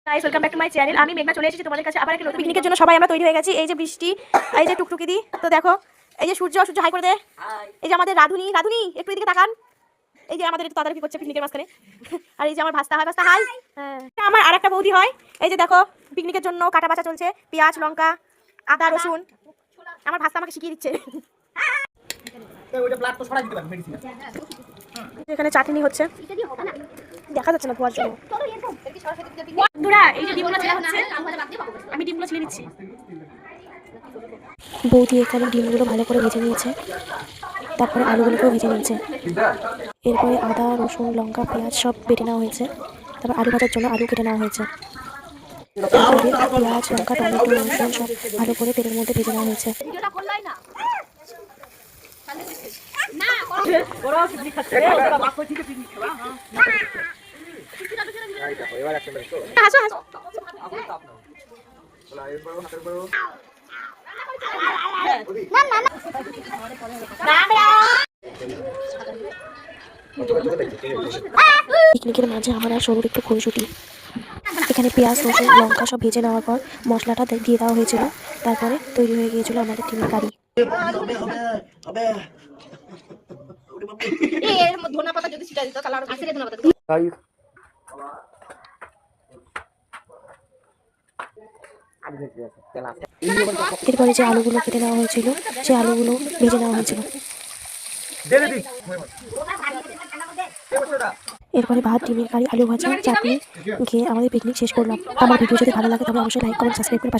Guys welcome back to my channel. আমি মেঘনা চলে এসেছি তোমাদের কাছে আবার একটা নতুন পিকনিকের জন্য। সবাই আমরা তৈরি হয়ে গেছি। এই যে বৃষ্টি, এই যে টুকটুকি দি, তো দেখো এই যে সূর্য হাই করে দে। এই যে আমাদের রাধুনি একটু এদিকে তাকান। এই যে আমাদের একটু তাড়াতাড়ি করছে পিকনিকের মাঝখানে। আর এই যে আমার ভাস্তা হাই। হ্যাঁ, আমার আরেকটা বৌদি হয়। এই যে দেখো পিকনিকের জন্য কাটা বাছা চলছে, পেঁয়াজ লঙ্কা আদা রসুন। আমার ভাস্তা আমাকে শিখিয়ে দিচ্ছে। এখানে চাটনি হচ্ছে, দেখা যাচ্ছে না ধোয়ার জন্য। বন্ধুরা এই যে ডিমগুলো ছেলা হচ্ছে, আমি ডিমগুলো ছেলে নিচ্ছি। বৌদি এখানে ডিমগুলো ভালো করে ভেজে নিয়েছে, তারপরে আলুগুলোকেও ভেজে নিয়েছে। এরপরে আদা রসুন লঙ্কা পেঁয়াজ সব বেটে নেওয়া হয়েছে। তারপর আলু ভাজার জন্য আলু কেটে নেওয়া হয়েছে। এরপরে পেঁয়াজ লঙ্কা টমেটো রসুন সব ভালো করে তেলের মধ্যে ভেজে নেওয়া হয়েছে। পিকনিকের মাঝে আমার আর সরুর একটু খুনসুটি। এখানে পেঁয়াজ রসুন লঙ্কা সব ভেজে নেওয়ার পর মশলাটা দিয়ে দেওয়া হয়েছিল। তারপরে তৈরি হয়ে গিয়েছিল আমাদের ডিমের কারি। এরপরে যে আলুগুলো কেটে নেওয়া হয়েছিল সেই আলুগুলো ভেজে নেওয়া হয়েছিল। এরপরে ভাত ডিমের কারি আলু ভাজা চাটনি খেয়ে আমাদের পিকনিক শেষ করলাম। আমার ভিডিও যদি ভালো লাগে তবে অবশ্যই লাইক কমেন্ট সাবস্ক্রাইব করে পাশে